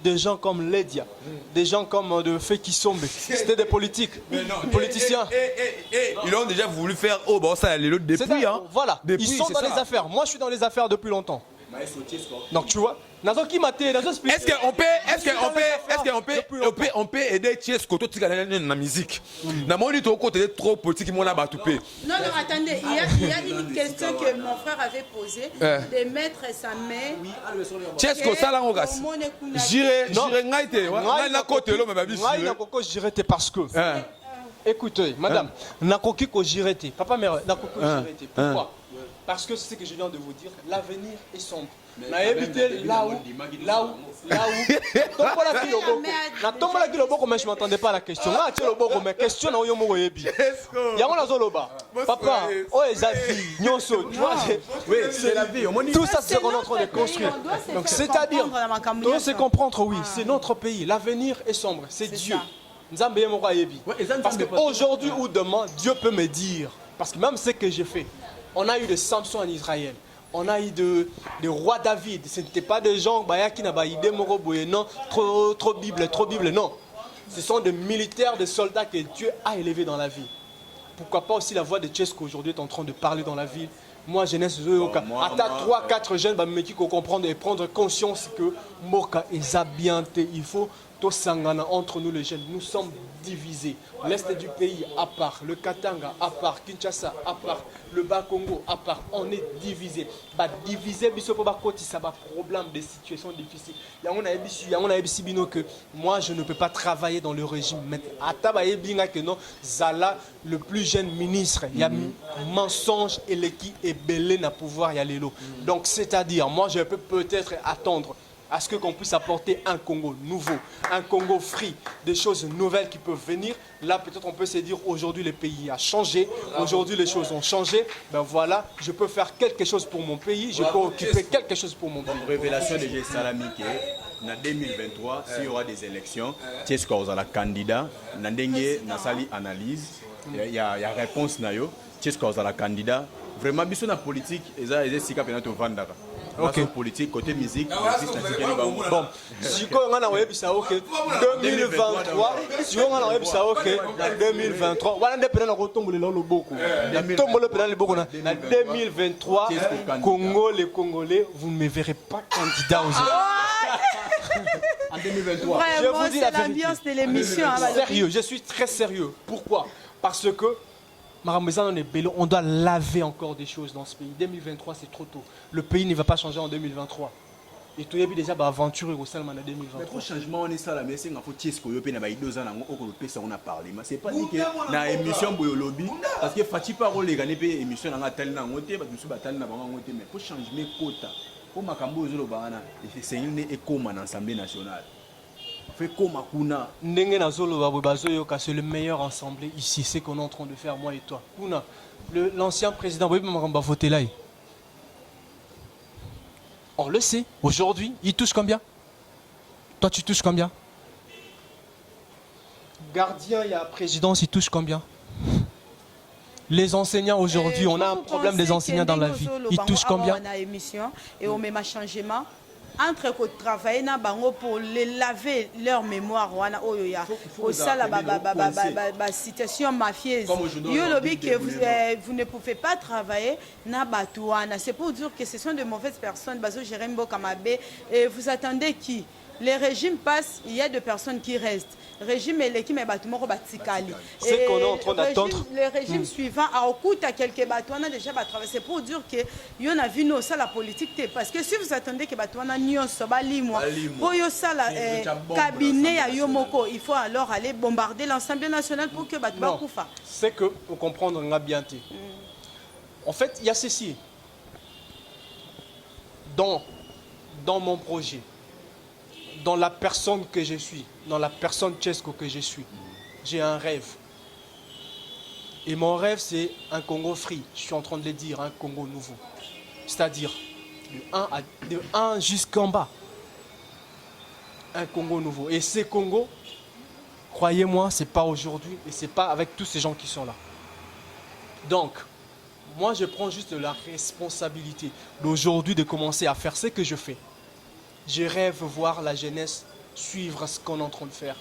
des gens comme Ledia, des gens comme de Feki Sombe, c'était des politiques, des politiciens. Ils ont déjà voulu faire ça les autres depuis hein. Voilà, depuis, ils sont dans les affaires. Moi je suis dans les affaires depuis longtemps. Donc tu vois, est-ce qu'on peut aider Tchesco tout la musique? Na moni to côté trop politique mon abatupé. Non, attendez, il y a une question que mon frère avait posée, de mettre sa main. Tchesco ça là on gasse. J'irai ngaite, na côté lo mababi. J'irai parce que écoutez, madame, nakoki ko jirete. Papa mère, nakoki jirete. Pourquoi? Parce que c'est ce que je viens de vous dire, l'avenir est sombre. Na évité là où tombola ki loboko mais je m'attendais pas à la question. Là tu loboko mais question na yo moko yebi. Yango na zoloba. Papa, oh ezafi, nyonso, tu vois. Oui, c'est la vie. Tout ça c'est qu'on est en train de construire. Donc c'est-à-dire on se comprendre oui, c'est notre pays, l'avenir est sombre, c'est Dieu. Nzambe moko yebi. Parce qu'aujourd'hui ou demain, Dieu peut me dire parce que même ce que j'ai fait, on a eu de Samson en Israël. On a eu de roi David. Ce n'était pas des gens qui n'ont pas idée, non, trop Bible, non. Ce sont des militaires, des soldats que Dieu a élevés dans la vie. Pourquoi pas aussi la voix de Tchesco aujourd'hui est en train de parler dans la ville. Moi, jeunesse, à 3-4 jeunes, qui comprendre et prendre conscience que Moka est habillanté. Il faut tout sangana entre nous les jeunes. Nous sommes divisés. L'Est du pays à part, le Katanga à part, Kinshasa à part, le Bas-Congo à part. On est divisés. Divisé, ça va problème des situations difficiles. Que moi, je ne peux pas travailler dans le régime. Mais Zala, le plus jeune ministre, il y a mensonge et l'équipe est belé na pouvoir y aller. Donc, c'est-à-dire, moi, je peux peut-être attendre à ce qu'on puisse apporter un Congo nouveau, un Congo free, des choses nouvelles qui peuvent venir. Là, peut-être on peut se dire aujourd'hui le pays a changé, aujourd'hui les choses ont changé. Ben voilà, je peux faire quelque chose pour mon pays, je peux occuper quelque chose pour mon pays. Révélation de Salami qui est en 2023, s'il y aura des élections, Tchesco aura candidat, Nandenge Nasali analyse, il y a réponse Nayo, Tchesco aura candidat. vraiment biso na politique eza sika pena to vandaka. Ok. Politique côté musique, Bon, si on a web ça OK 2023, si on a web ça OK 2023, voilà des pénal retombe le loboko. Tombe le pénal boko na 2023 Congo les Congolais, vous ne me verrez pas candidat aux en 2023. Vraiment, Je vous dis c'est la l'ambiance de l'émission. hein, Sérieux, je suis très sérieux. Pourquoi? Parce que on doit laver encore des choses dans ce pays. 2023, c'est trop tôt. Le pays ne va pas changer en 2023. Et tout est déjà aventuré au Salman en 2023. Mais trop changement on est ça là mais c'est faut tirer ce que yo pe na ba 2 ans nango okolope ça on a parlé mais c'est pas dit que na émission boyo lobby parce que Fati parole les gagner pe émission na tel nango te ba dusu ba tel na bango ngote mais pour changer quota pour makambo zo lo bana c'est une écoma dans l'Assemblée nationale. Fait comme Kuna. Ndenge na zolo ba bazo yoka c'est le meilleur ensemble ici c'est qu'on est en train de faire moi et toi. Kuna l'ancien président Bobi Makamba voté là. On le sait, aujourd'hui, il touche combien? Toi, tu touches combien? Gardien, il y a présidence, il touche combien? Les enseignants aujourd'hui, on a un problème des enseignants dans la vie. Ils touchent combien? On a émission et on met un changement. Entre travailler na bango pour les laver leur mémoire wana oyoya au ça la situation mafieuse yo lobby que vous ne pouvez pas travailler na batouana c'est pour dire que ce sont de mauvaises personnes bazo Jerembo Kamabe et vous attendez qui les régimes passent, il y a des personnes qui restent. Le régime est l'équipe mais bâtiment batikali. C'est qu'on est en train d'attendre. Le régime suivant a coûté à quelques bateaux, on a déjà traversé pour dire que y en a vu nous ça la politique parce que si vous attendez que bateau on a nion soba limo pour yo ça la cabinet à Yomoko, il faut alors aller bombarder l'Assemblée nationale pour que bateau non, koufa. C'est que pour comprendre on a bien été. En fait, il y a ceci. Dans mon projet, dans la personne que je suis, dans la personne Tchesco que je suis, j'ai un rêve. Et mon rêve, c'est un Congo free. Je suis en train de le dire, un Congo nouveau. C'est-à-dire, de 1 jusqu'en bas. Un Congo nouveau. Et ces Congo, croyez-moi, ce n'est pas aujourd'hui et ce n'est pas avec tous ces gens qui sont là. Donc, moi, je prends juste la responsabilité d'aujourd'hui de commencer à faire ce que je fais. Je rêve voir la jeunesse suivre ce qu'on est en train de faire.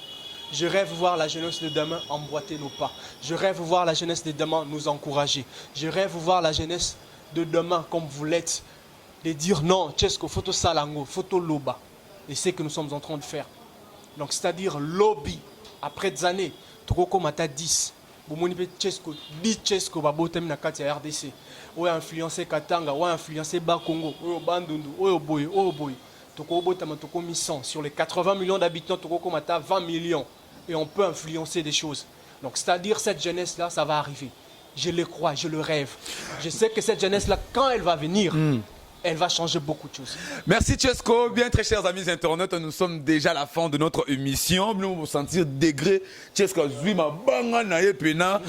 Je rêve voir la jeunesse de demain emboîter nos pas. Je rêve voir la jeunesse de demain nous encourager. Je rêve voir la jeunesse de demain, comme vous l'êtes, de dire non, Tchesco, photo salango, photo loba. Et c'est ce que nous sommes en train de faire. Donc, c'est-à-dire lobby, après des années, Tokoko Mata 10. Tchesco, 10 Tchesco, Babotem Nakati à RDC. Ou influencé Katanga, ou influencé Bakongo, ou Bandundu, ou Boy, ou Boy. Sur les 80 millions d'habitants, Toko Mata 20 millions. Et on peut influencer des choses. Donc, c'est-à-dire, cette jeunesse-là, ça va arriver. Je le crois, je le rêve. Je sais que cette jeunesse-là, quand elle va venir, elle va changer beaucoup de choses. Merci Tchesco. Bien, très chers amis internautes, nous sommes déjà à la fin de notre émission. Nous nous sentir degré. Tchesco, ma banga na pena.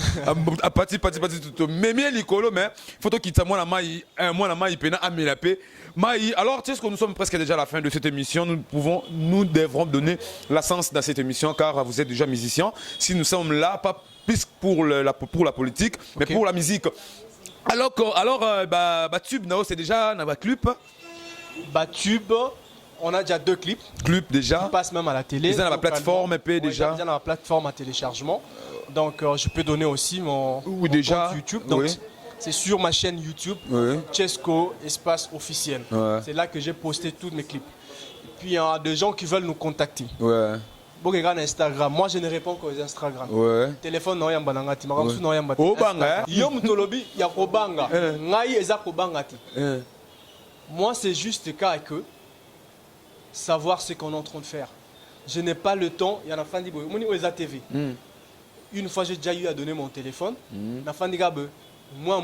A parti tout. Mémé Likolo, mais photo qui t'a moi la maille pena à Mélapé. Maï, alors, Tchesco, nous sommes presque déjà à la fin de cette émission. Nous devrons donner la sens dans cette émission car vous êtes déjà musicien. Si nous sommes là, pas plus pour la politique, mais pour la musique. Alors, Tube, c'est déjà dans la clip. Tube, on a déjà 2 clips. Clip déjà. Qui passent même à la télé. Ils sont dans la plateforme EP déjà. Déjà dans la plateforme à téléchargement. Donc, je peux donner aussi mon compte YouTube. Donc, c'est sur ma chaîne YouTube, Tchesco, espace officiel. C'est là que j'ai posté tous mes clips. Et puis il y a des gens qui veulent nous contacter. Bon, regarde Instagram. Moi, je ne réponds qu'aux Instagram. Téléphone, non, yamba nangati. Makamsu non yamba. Obanga. Yom tolobi, ya kobanga. Ngai eza kobangati. Moi, c'est juste le cas que savoir ce qu'on est en train de faire. Je n'ai pas le temps. Il y en a fan di boy. Moni oza TV. Une fois, j'ai déjà eu à donner mon téléphone. Na fan di gabe. Moi,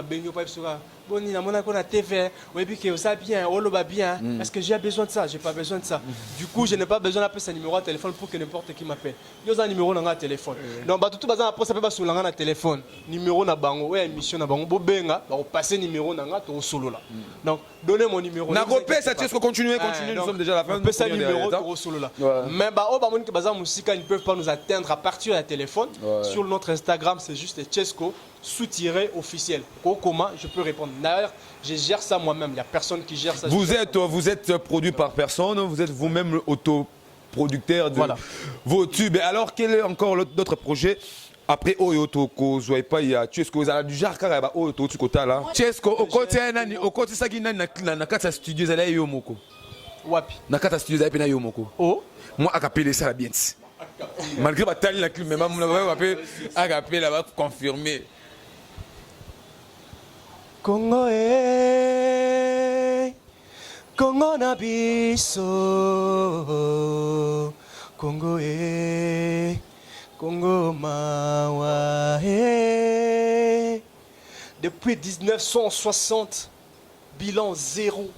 benyo pipe sera. bon, il y a mon TV, oui, puis que ça bien, on le va bien. Est-ce que j'ai besoin de ça? J'ai pas besoin de ça. Du coup, je n'ai pas besoin d'appeler sa numéro de téléphone pour que n'importe qui m'appelle. Il y a un numéro dans le téléphone. Donc, bah, tout bazar après ça peut pas sur le téléphone. Numéro na bango, ouais, émission na bango, benga, bah, passer numéro na ngato solo là. Donc, donnez mon numéro. Na repé, ça tient ce qu'on continue, nous sommes déjà à la fin. On peut ça numéro au solo là. Mais bah, oh, bah, mon bazar musica, ils ne peuvent pas nous atteindre à partir du téléphone. Sur notre Instagram, c'est juste Chesco sous-officiel. Comment je peux répondre? D'ailleurs, je gère ça moi-même. Il n'y a personne qui gère ça. Vous êtes produit par personne, vous êtes vous-même autoproducteur de vos tubes. Et alors, quel est encore d'autres projets? Après Oyo Toko, Zoipa, il y a Chesco, vous avez du genre car Oyo Toko Kota là. Chesco, au côté ça qui n'a na kata studio zala yo moko. Wapi. Na kata studio zala pena yo moko. Oh. Moi à capeler ça bien. Malgré ma taille la clim, mais maman va à capeler là-bas pour confirmer. Congo Congo na biso Congo Congo mawa Depuis 1960, bilan zéro.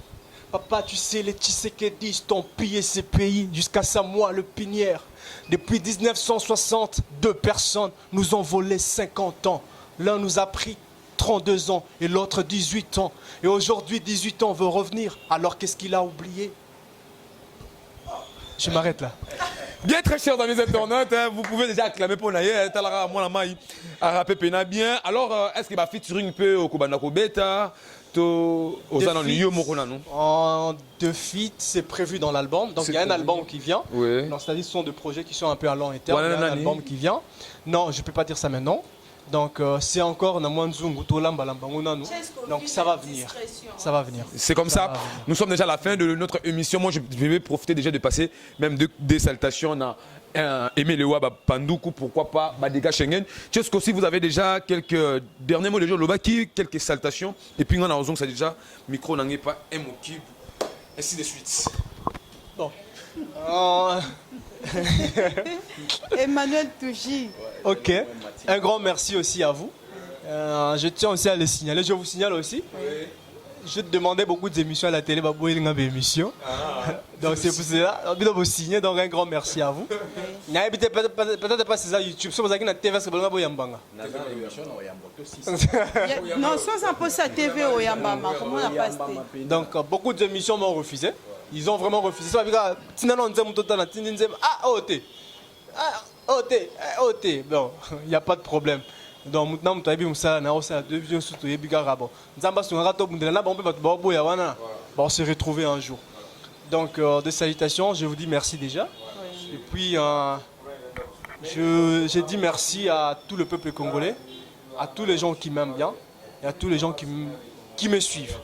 Papa, tu sais, les Tshisekedi t'ont pillé ces pays jusqu'à Samoa, le Pinière. Depuis 1960, 2 personnes nous ont volé 50 ans. L'un nous a pris 32 ans et l'autre 18 ans. Et aujourd'hui, 18 ans veut revenir. Alors qu'est-ce qu'il a oublié? Je m'arrête là. Bien très cher dans les internautes, hein, vous pouvez déjà acclamer pour Naye, Talara, moi la maille, à rapper Pena bien. Alors, est-ce qu'il va featuring un peu au Kobanako Beta, aux de feat, c'est prévu dans l'album. Donc il y a un album qui vient. Oui. C'est-à-dire ce sont des projets qui sont un peu à long terme. Il y a un album qui vient. Non, je ne peux pas dire ça maintenant. Donc c'est encore dans Mwanzungu, donc ça va venir. Ça va venir. C'est comme ça. Nous sommes déjà à la fin de notre émission. Moi, je vais profiter déjà de passer même des salutations à Aimé Lewa Pandoukou, pourquoi pas Badega Schengen. Est-ce que si vous avez déjà quelques derniers mots de jour, quelques salutations, et puis on a raison que c'est déjà micro n'en est pas un mot qui, ainsi de suite. Bon. Emmanuel Touji. Ok. Un grand merci aussi à vous. Je tiens aussi à le signaler. Je vous signale aussi. Oui. Je demandais beaucoup d'émissions à la télé, émissions. Donc c'est pour cela. Je vous signer. Donc un grand merci à vous. Peut-être pas c'est ça YouTube. Si vous avez une TV, c'est bon. Non, soit un poste à TV au Yambama. Comment on a passé? Donc beaucoup d'émissions m'ont refusé. Ils ont vraiment refusé. Ça veut dire bon, il n'y a pas de problème. Donc maintenant, on s'est retrouvés un jour. Donc des salutations, je vous dis merci déjà. Et puis je dis merci à tout le peuple congolais, à tous les gens qui m'aiment bien et à tous les gens qui me suivent.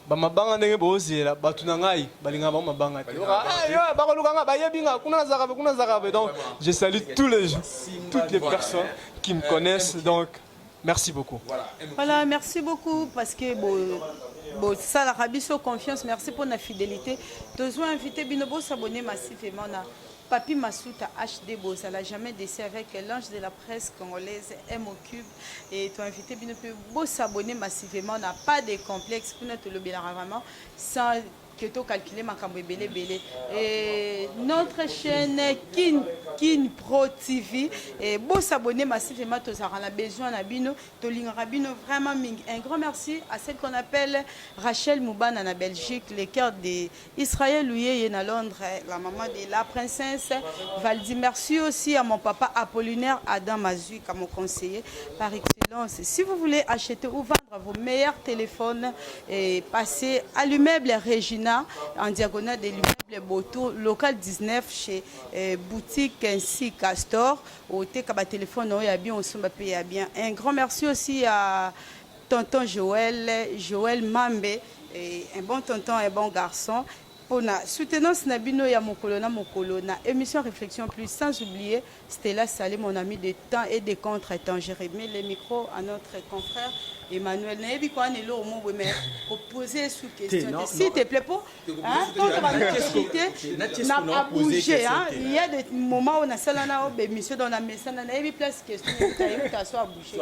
Bamabanga ndenge bozela batu na ngai balinga ba mabanga te ba kolukanga ba yebinga kuna zakabe. Donc je salue tous les gens, toutes les personnes qui me connaissent. Donc merci beaucoup. Voilà, merci beaucoup parce que ça la rabiso confiance, merci pour la fidélité. Besoin inviter Binobo s'abonner massivement na Papi Masuta HD Boss, elle n'a jamais déçu avec l'ange de la presse congolaise MO Cube. Et tu as invité Binobo s'abonner massivement, n'a pas de complexe pour notre lobby vraiment sans que tu calcules ma belé. Et notre chaîne Kin Pro TV, et beau s'abonner massivement, tu as besoin de Bino, tu as vraiment un grand merci à celle qu'on appelle Rachel Mouban en Belgique, le cœur d'Israël Louye à Londres, la maman de la princesse Valdi. Merci aussi à mon papa Apollinaire Adam Mazui, comme mon conseiller par excellence. Si vous voulez acheter ou vendre vos meilleurs téléphones, et passez à l'immeuble Regina en diagonale de l'immeuble Botour, local 19 chez boutique ainsi Castor. Au Tekaba téléphone, il y a bien, on se bien. Un grand merci aussi à tonton Joël Mambe, un bon tonton, un bon garçon. pour la soutenance Nabino ya Mokolo na émission Réflexion Plus, sans oublier Stella Salé, mon ami de temps et de contre-temps. Je remets le micro à notre confrère Emmanuel. Nayebi kwa ne lo mo mais pour poser sous question. S'il te plaît pour quand on va discuter n'a bouger il y a des moments où on a cela na émission dans la maison na nayebi place question ta soit bouger.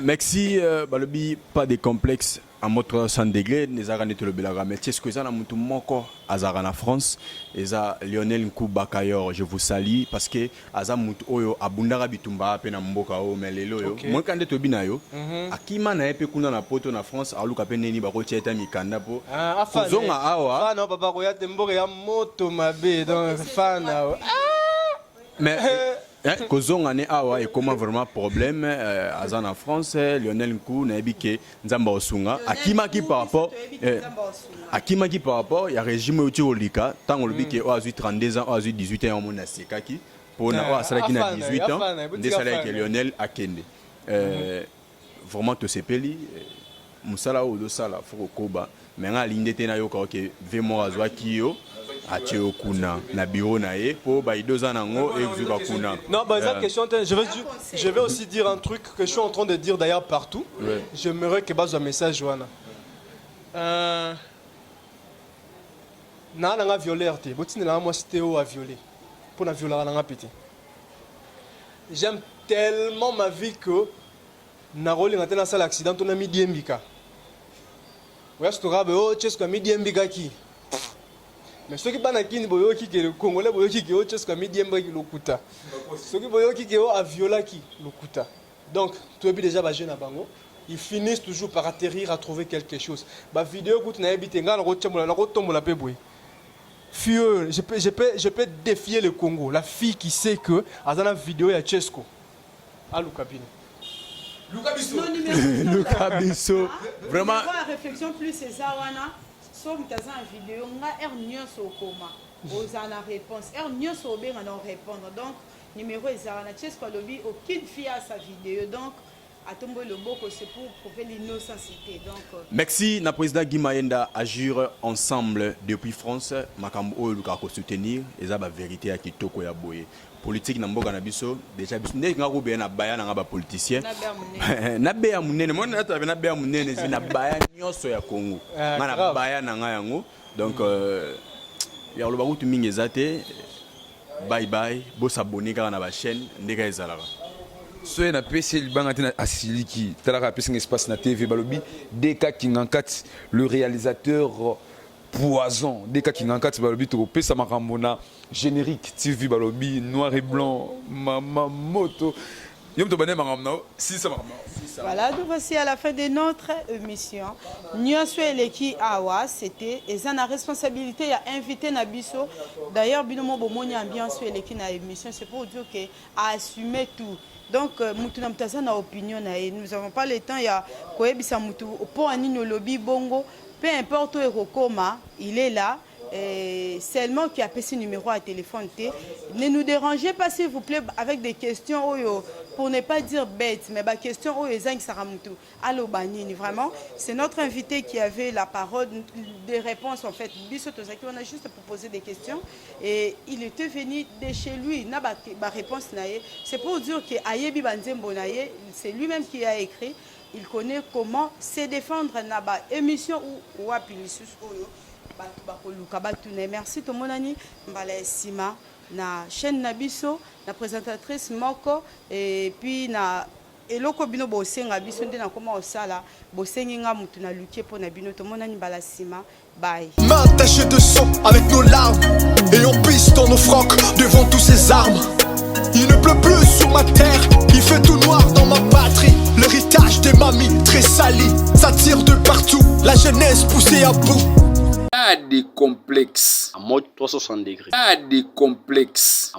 Merci balobi pas de complexe à notre 100 degrés les arani to le belaga mais est-ce que ça na mutu moko azara na France eza Lionel Nkou Bakayor je vous salue parce que aza mutu oyo abundaka bitumba pe na mboka o melelo yo moi quand to bina yo akima na epe kuna na poto na France aluka pe neni bako tieta mikanda po kozonga awa non papa ko ya tembo ya moto mabe donc fan mais kozonga ne awa et comment vraiment problème azan en France Lionel Nkou na ebike nzamba osunga akima ki par rapport ya régime uti olika tango lobike o azu 32 ans o azu 18 ans mon asekaki pona o asalaki na 18 ans ndesala ke Lionel akende vraiment to sepeli musala o do sala foko koba mais nga lindete na yo ka ke vemo azwa kiyo Atio kuna na bureau na ye po ba 2 ans nango et vous kuna. Non bah cette question je vais aussi dire un truc que je suis en train de dire d'ailleurs partout. Ouais. J'aimerais que base un message Joanna. Na nga violer te. Botine na moi stéo a violer. Pour na violer na nga petit. J'aime tellement ma vie que na rôle ngata na salle accident on a mis diembika. Ouais, je te rappelle oh qu'est-ce que mis diembika qui mais ceux qui banent qui boyo qui que le Congolais boyo qui que qu'est-ce que midi mbaki lokuta ceux qui boyo qui que a viola qui lokuta donc tu es déjà ba jeune à bango ils finissent toujours par atterrir à trouver quelque chose ba vidéo que tu n'as habité ngana rotombola na rotombola pe boy fille je peux défier le Congo la fille qui sait que azana vidéo ya Chesco à Lukabine Luka Bisso vraiment la réflexion plus c'est ça wana somme taza en vidéo nga nyonso koma oza na réponse nyonso obenga na répondre donc numéro ezala na Chesco lobi aucune fille a sa vidéo donc atombo le boko c'est pour prouver l'innocentité donc merci na président Guy Maenda agir ensemble depuis France makambo o luka ko soutenir eza ba vérité ya kitoko ya boye politique na mboka na biso déjà biso ndenge nga ko be na baya na ba politicien na be ya munene mo na tabe na be ya munene zi na baya nyonso ya Congo na baya na nga yango donc ya lo ba kutu mingi ezate bye bye bo s'abonner kaka na ba chaîne ndeka ezalaka soyez na PC Libangati na Asiliki talaka PC espace na TV balobi Deka Kingankat le réalisateur Poison Deka Kingankat balobi to pesa makamona générique TV balobi noir et blanc mama moto yom to bané makamna si ça makamna voilà nous voici à la fin de notre émission nyonso eleki awa c'était ezana responsabilité ya invité na biso d'ailleurs binomo bomoni ambiance eleki na émission c'est pour dire que à assumer tout. Donc, nous avons opinion. Nous n'avons pas le temps. Il y a pour un lobby bongo. Peu importe où il est là. Seulement qui a passé numéro à téléphone. Ne nous dérangez pas s'il vous plaît avec des questions pour ne pas dire bêtes, mais des questions Allo Banini, vraiment, c'est notre invité qui avait la parole, des réponses en fait. On a juste proposé des questions et il était venu de chez lui. Il n'a pas réponse. C'est pour dire que Ayebi Banzembo c'est lui-même qui a écrit. Il connaît comment se défendre dans l'émission ou à Pinisus. Merci tout mon ami Mbala Sima na chaîne Nabiso la présentatrice Moko et puis na eloko bino bosenga biso nde na koma osala bosengi nga mutu na lukie po na bino tout mon ami Mbala Sima bye. Main tachée de sang avec nos larmes et on pisse dans nos frocs devant tous ces armes. Il ne pleut plus sur ma terre, il fait tout noir dans ma patrie. L'héritage des mamies très sali, ça tire de partout, la jeunesse poussée à bout. Pas de complexe. En mode 360 degrés. Pas de complexe.